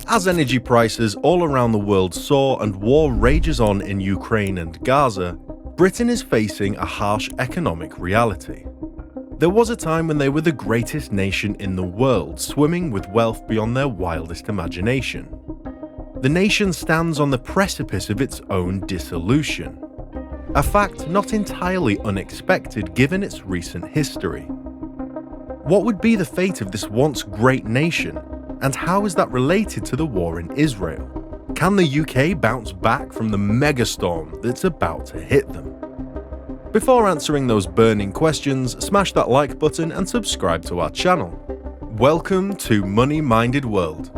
As energy prices all around the world soar and war rages on in Ukraine and Gaza, Britain is facing a harsh economic reality. There was a time when they were the greatest nation in the world, swimming with wealth beyond their wildest imagination. The nation stands on the precipice of its own dissolution. A fact not entirely unexpected given its recent history. What would be the fate of this once great nation, and how is that related to the war in Israel? Can the UK bounce back from the megastorm that's about to hit them? Before answering those burning questions, smash that like button and subscribe to our channel. Welcome to Money Minded World.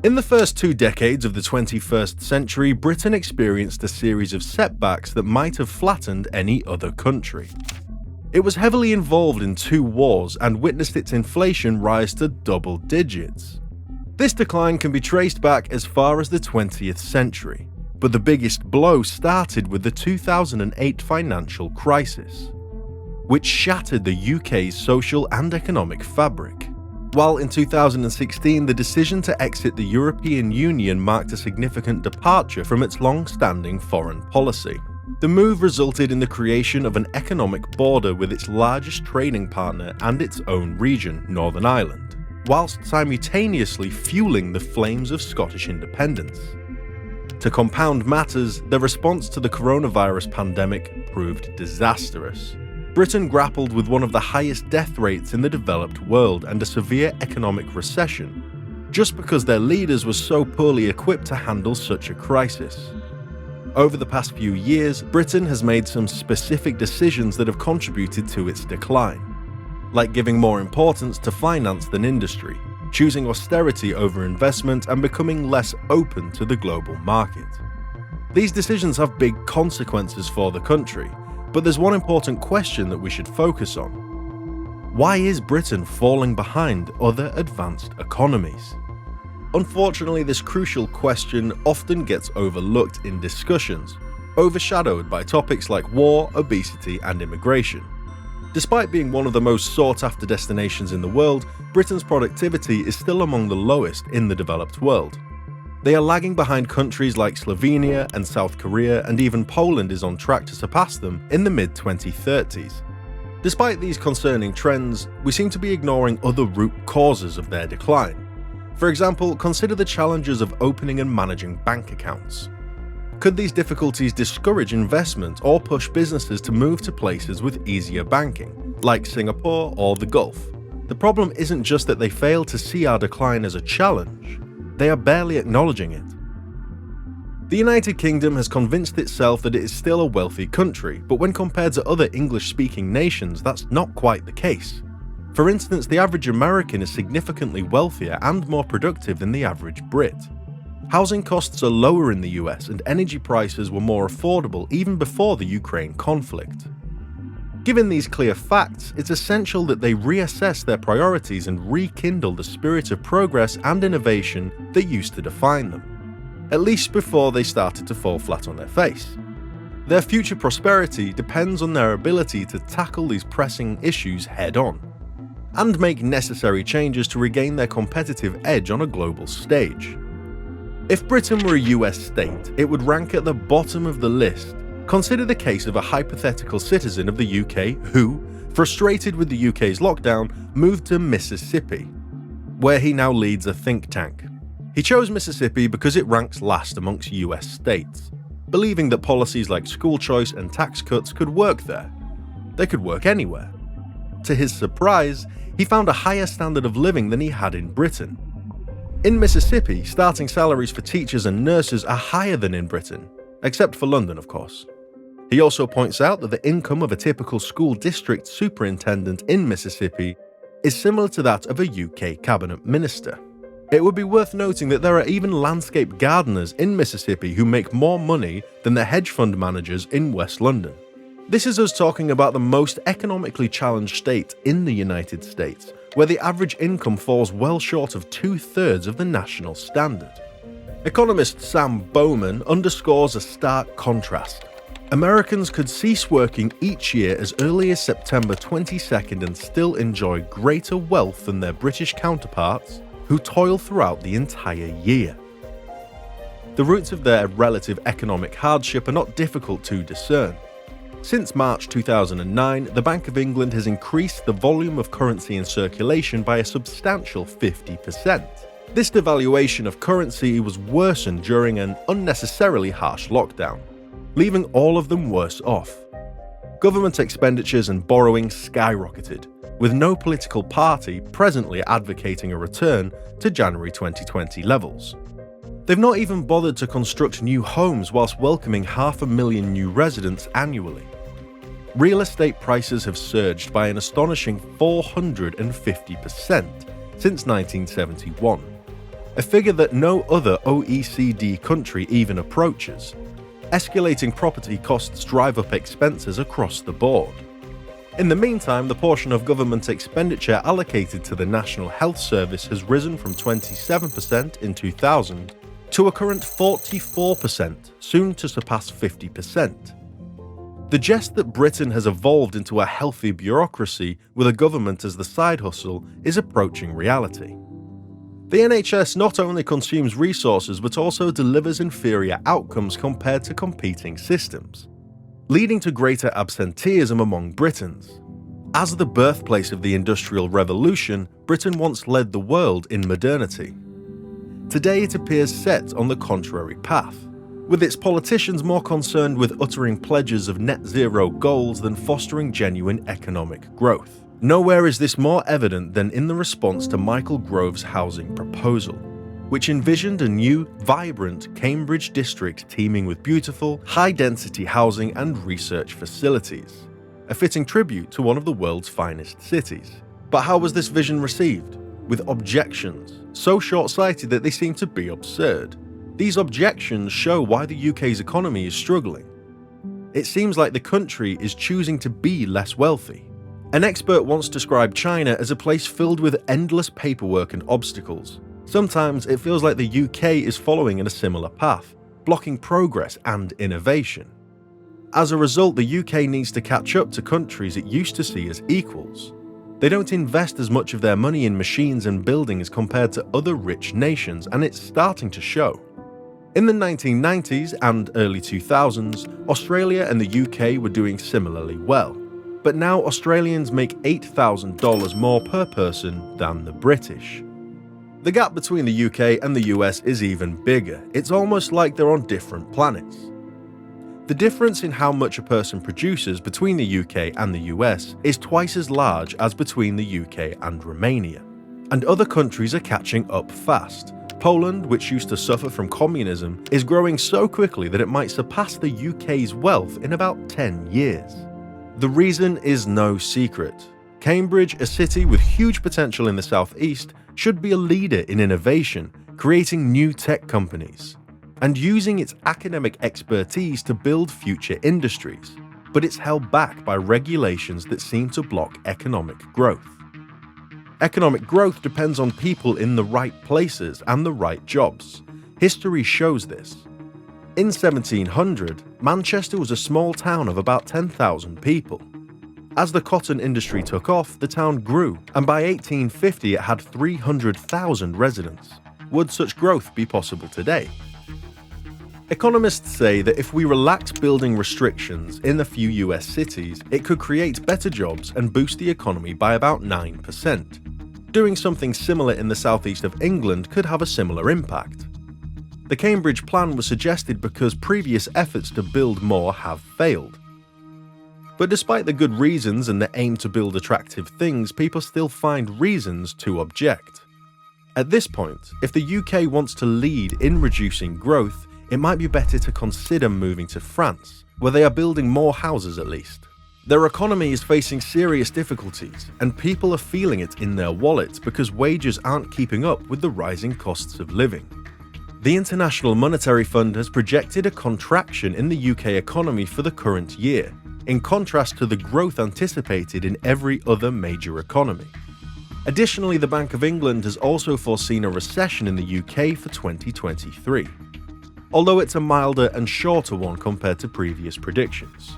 In the first 2 decades of the 21st century, Britain experienced a series of setbacks that might have flattened any other country. It was heavily involved in 2 wars and witnessed its inflation rise to double digits. This decline can be traced back as far as the 20th century, but the biggest blow started with the 2008 financial crisis, which shattered the UK's social and economic fabric. While in 2016 the decision to exit the European Union marked a significant departure from its long-standing foreign policy. The move resulted in the creation of an economic border with its largest trading partner and its own region, Northern Ireland, whilst simultaneously fueling the flames of Scottish independence. To compound matters, the response to the coronavirus pandemic proved disastrous. Britain grappled with one of the highest death rates in the developed world and a severe economic recession, just because their leaders were so poorly equipped to handle such a crisis. Over the past few years, Britain has made some specific decisions that have contributed to its decline, like giving more importance to finance than industry, choosing austerity over investment, and becoming less open to the global market. These decisions have big consequences for the country, but there's one important question that we should focus on. Why is Britain falling behind other advanced economies? Unfortunately, this crucial question often gets overlooked in discussions, overshadowed by topics like war, obesity, and immigration. Despite being one of the most sought-after destinations in the world, Britain's productivity is still among the lowest in the developed world. They are lagging behind countries like Slovenia and South Korea, and even Poland is on track to surpass them in the mid-2030s. Despite these concerning trends, we seem to be ignoring other root causes of their decline. For example, consider the challenges of opening and managing bank accounts. Could these difficulties discourage investment or push businesses to move to places with easier banking, like Singapore or the Gulf? The problem isn't just that they fail to see our decline as a challenge, they are barely acknowledging it. The United Kingdom has convinced itself that it is still a wealthy country, but when compared to other English-speaking nations, that's not quite the case. For instance, the average American is significantly wealthier and more productive than the average Brit. Housing costs are lower in the US, and energy prices were more affordable even before the Ukraine conflict. Given these clear facts, it's essential that they reassess their priorities and rekindle the spirit of progress and innovation that used to define them, at least before they started to fall flat on their face. Their future prosperity depends on their ability to tackle these pressing issues head-on, and make necessary changes to regain their competitive edge on a global stage. If Britain were a US state, it would rank at the bottom of the list. Consider the case of a hypothetical citizen of the UK who, frustrated with the UK's lockdown, moved to Mississippi, where he now leads a think tank. He chose Mississippi because it ranks last amongst US states, believing that policies like school choice and tax cuts could work there. They could work anywhere. To his surprise, he found a higher standard of living than he had in Britain. In Mississippi, starting salaries for teachers and nurses are higher than in Britain, except for London, of course. He also points out that the income of a typical school district superintendent in Mississippi is similar to that of a UK cabinet minister. It would be worth noting that there are even landscape gardeners in Mississippi who make more money than the hedge fund managers in West London. This is us talking about the most economically challenged state in the United States, where the average income falls well short of 2/3 of the national standard. Economist Sam Bowman underscores a stark contrast. Americans could cease working each year as early as September 22nd and still enjoy greater wealth than their British counterparts, who toil throughout the entire year. The roots of their relative economic hardship are not difficult to discern. Since March 2009, the Bank of England has increased the volume of currency in circulation by a substantial 50%. This devaluation of currency was worsened during an unnecessarily harsh lockdown, leaving all of them worse off. Government expenditures and borrowing skyrocketed, with no political party presently advocating a return to January 2020 levels. They've not even bothered to construct new homes whilst welcoming 500,000 new residents annually. Real estate prices have surged by an astonishing 450% since 1971, a figure that no other OECD country even approaches. Escalating property costs drive up expenses across the board. In the meantime, the portion of government expenditure allocated to the National Health Service has risen from 27% in 2000 to a current 44%, soon to surpass 50%. The jest that Britain has evolved into a healthy bureaucracy with a government as the side hustle is approaching reality. The NHS not only consumes resources but also delivers inferior outcomes compared to competing systems, leading to greater absenteeism among Britons. As the birthplace of the Industrial Revolution, Britain once led the world in modernity. Today it appears set on the contrary path, with its politicians more concerned with uttering pledges of net zero goals than fostering genuine economic growth. Nowhere is this more evident than in the response to Michael Gove's housing proposal, which envisioned a new, vibrant Cambridge district teeming with beautiful, high-density housing and research facilities, a fitting tribute to one of the world's finest cities. But how was this vision received? With objections, so short-sighted that they seem to be absurd. These objections show why the UK's economy is struggling. It seems like the country is choosing to be less wealthy. An expert once described China as a place filled with endless paperwork and obstacles. Sometimes it feels like the UK is following in a similar path, blocking progress and innovation. As a result, the UK needs to catch up to countries it used to see as equals. They don't invest as much of their money in machines and buildings compared to other rich nations, and it's starting to show. In the 1990s and early 2000s, Australia and the UK were doing similarly well. But now Australians make $8,000 more per person than the British. The gap between the UK and the US is even bigger. It's almost like they're on different planets. The difference in how much a person produces between the UK and the US is twice as large as between the UK and Romania. And other countries are catching up fast. Poland, which used to suffer from communism, is growing so quickly that it might surpass the UK's wealth in about 10 years. The reason is no secret. Cambridge, a city with huge potential in the southeast, should be a leader in innovation, creating new tech companies, and using its academic expertise to build future industries, but it's held back by regulations that seem to block economic growth. Economic growth depends on people in the right places and the right jobs. History shows this. In 1700, Manchester was a small town of about 10,000 people. As the cotton industry took off, the town grew, and by 1850 it had 300,000 residents. Would such growth be possible today? Economists say that if we relax building restrictions in a few US cities, it could create better jobs and boost the economy by about 9%. Doing something similar in the southeast of England could have a similar impact. The Cambridge plan was suggested because previous efforts to build more have failed. But despite the good reasons and the aim to build attractive things, people still find reasons to object. At this point, if the UK wants to lead in reducing growth, it might be better to consider moving to France, where they are building more houses at least. Their economy is facing serious difficulties, and people are feeling it in their wallets because wages aren't keeping up with the rising costs of living. The International Monetary Fund has projected a contraction in the UK economy for the current year, in contrast to the growth anticipated in every other major economy. Additionally, the Bank of England has also foreseen a recession in the UK for 2023, although it's a milder and shorter one compared to previous predictions.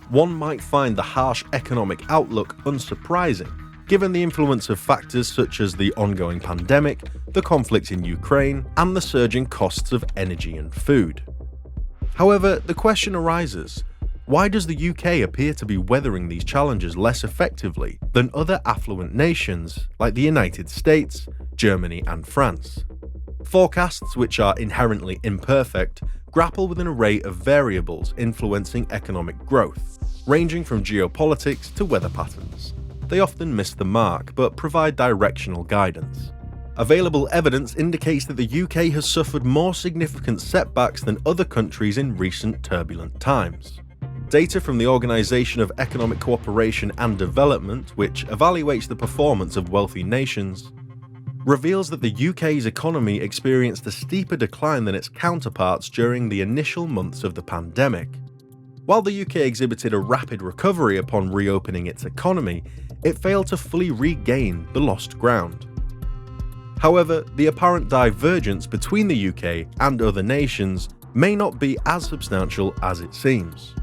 One might find the harsh economic outlook unsurprising, given the influence of factors such as the ongoing pandemic, the conflict in Ukraine, and the surging costs of energy and food. However, the question arises, why does the UK appear to be weathering these challenges less effectively than other affluent nations like the United States, Germany, and France? Forecasts, which are inherently imperfect, grapple with an array of variables influencing economic growth, ranging from geopolitics to weather patterns. They often miss the mark, but provide directional guidance. Available evidence indicates that the UK has suffered more significant setbacks than other countries in recent turbulent times. Data from the Organisation of Economic Cooperation and Development, which evaluates the performance of wealthy nations, reveals that the UK's economy experienced a steeper decline than its counterparts during the initial months of the pandemic. While the UK exhibited a rapid recovery upon reopening its economy, it failed to fully regain the lost ground. However, the apparent divergence between the UK and other nations may not be as substantial as it seems.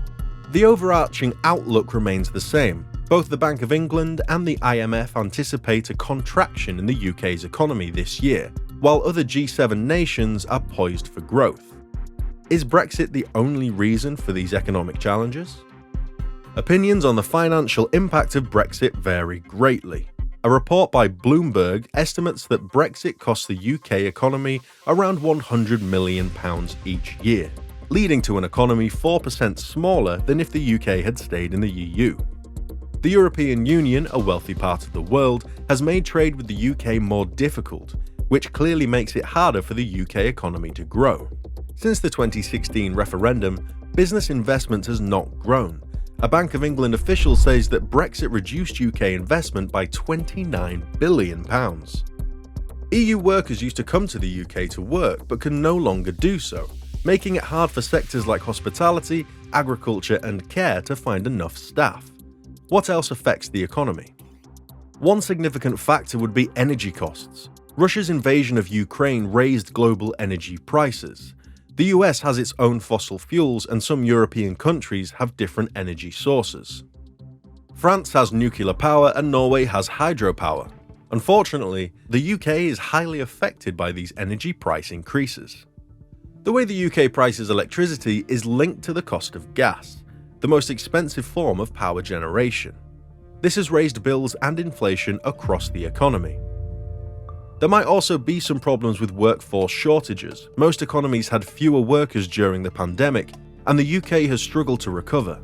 The overarching outlook remains the same. Both the Bank of England and the IMF anticipate a contraction in the UK's economy this year, while other G7 nations are poised for growth. Is Brexit the only reason for these economic challenges? Opinions on the financial impact of Brexit vary greatly. A report by Bloomberg estimates that Brexit costs the UK economy around £100 million each year, leading to an economy 4% smaller than if the UK had stayed in the EU. The European Union, a wealthy part of the world, has made trade with the UK more difficult, which clearly makes it harder for the UK economy to grow. Since the 2016 referendum, business investment has not grown. A Bank of England official says that Brexit reduced UK investment by £29 billion. EU workers used to come to the UK to work but can no longer do so, making it hard for sectors like hospitality, agriculture, and care to find enough staff. What else affects the economy? One significant factor would be energy costs. Russia's invasion of Ukraine raised global energy prices. The US has its own fossil fuels, and some European countries have different energy sources. France has nuclear power and Norway has hydropower. Unfortunately, the UK is highly affected by these energy price increases. The way the UK prices electricity is linked to the cost of gas, the most expensive form of power generation. This has raised bills and inflation across the economy. There might also be some problems with workforce shortages. Most economies had fewer workers during the pandemic, and the UK has struggled to recover.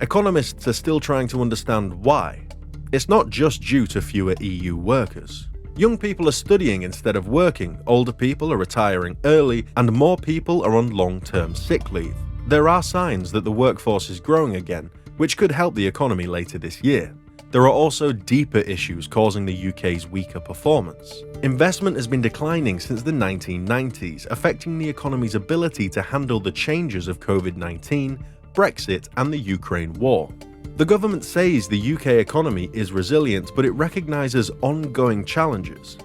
Economists are still trying to understand why. It's not just due to fewer EU workers. Young people are studying instead of working, older people are retiring early, and more people are on long-term sick leave. There are signs that the workforce is growing again, which could help the economy later this year. There are also deeper issues causing the UK's weaker performance. Investment has been declining since the 1990s, affecting the economy's ability to handle the changes of COVID-19, Brexit, and the Ukraine war. The government says the UK economy is resilient, but it recognises ongoing challenges.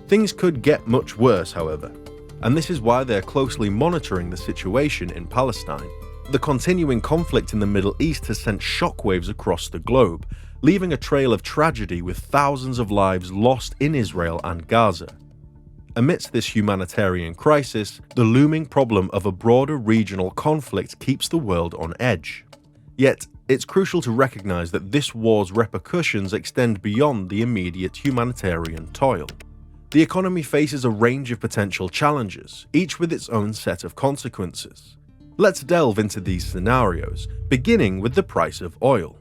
Things could get much worse, however, and this is why they're closely monitoring the situation in Palestine. The continuing conflict in the Middle East has sent shockwaves across the globe, leaving a trail of tragedy with thousands of lives lost in Israel and Gaza. Amidst this humanitarian crisis, the looming problem of a broader regional conflict keeps the world on edge. Yet, it's crucial to recognise that this war's repercussions extend beyond the immediate humanitarian toil. The economy faces a range of potential challenges, each with its own set of consequences. Let's delve into these scenarios, beginning with the price of oil.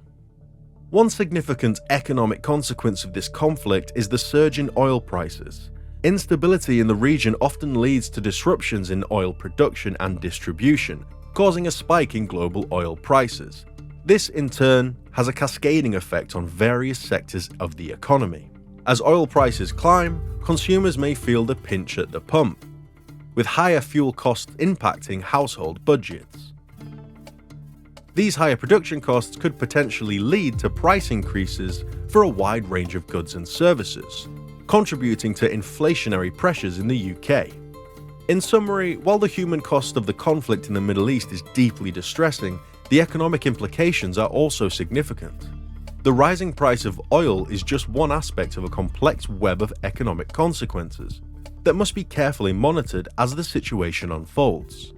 One significant economic consequence of this conflict is the surge in oil prices. Instability in the region often leads to disruptions in oil production and distribution, causing a spike in global oil prices. This, in turn, has a cascading effect on various sectors of the economy. As oil prices climb, consumers may feel the pinch at the pump, with higher fuel costs impacting household budgets. These higher production costs could potentially lead to price increases for a wide range of goods and services, contributing to inflationary pressures in the UK. In summary, while the human cost of the conflict in the Middle East is deeply distressing, the economic implications are also significant. The rising price of oil is just one aspect of a complex web of economic consequences that must be carefully monitored as the situation unfolds.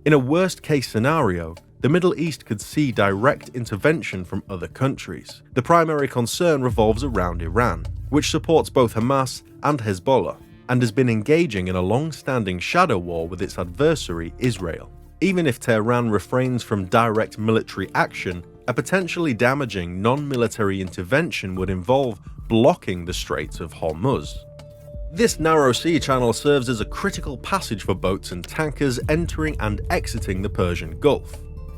In a worst-case scenario, the Middle East could see direct intervention from other countries. The primary concern revolves around Iran, which supports both Hamas and Hezbollah, and has been engaging in a long-standing shadow war with its adversary, Israel. Even if Tehran refrains from direct military action, a potentially damaging non-military intervention would involve blocking the Straits of Hormuz. This narrow sea channel serves as a critical passage for boats and tankers entering and exiting the Persian Gulf.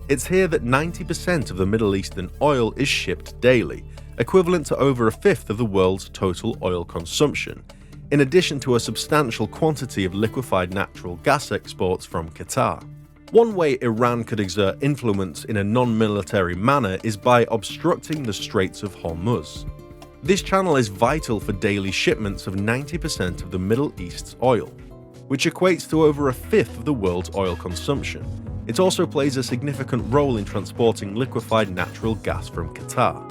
It's here that 90% of the Middle Eastern oil is shipped daily, equivalent to over a fifth of the world's total oil consumption, in addition to a substantial quantity of liquefied natural gas exports from Qatar. One way Iran could exert influence in a non-military manner is by obstructing the Straits of Hormuz. This channel is vital for daily shipments of 90% of the Middle East's oil, which equates to over a fifth of the world's oil consumption. It also plays a significant role in transporting liquefied natural gas from Qatar.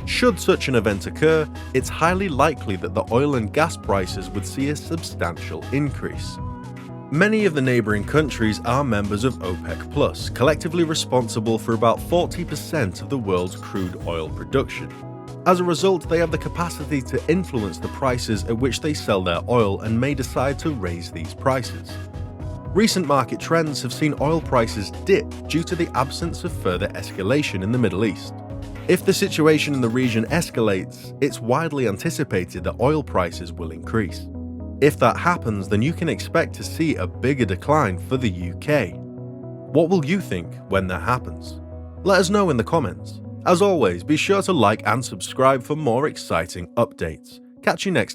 Should such an event occur, it's highly likely that the oil and gas prices would see a substantial increase. Many of the neighboring countries are members of OPEC+, collectively responsible for about 40% of the world's crude oil production. As a result, they have the capacity to influence the prices at which they sell their oil and may decide to raise these prices. Recent market trends have seen oil prices dip due to the absence of further escalation in the Middle East. If the situation in the region escalates, it's widely anticipated that oil prices will increase. If that happens, then you can expect to see a bigger decline for the UK. What will you think when that happens? Let us know in the comments. As always, be sure to like and subscribe for more exciting updates. Catch you next time.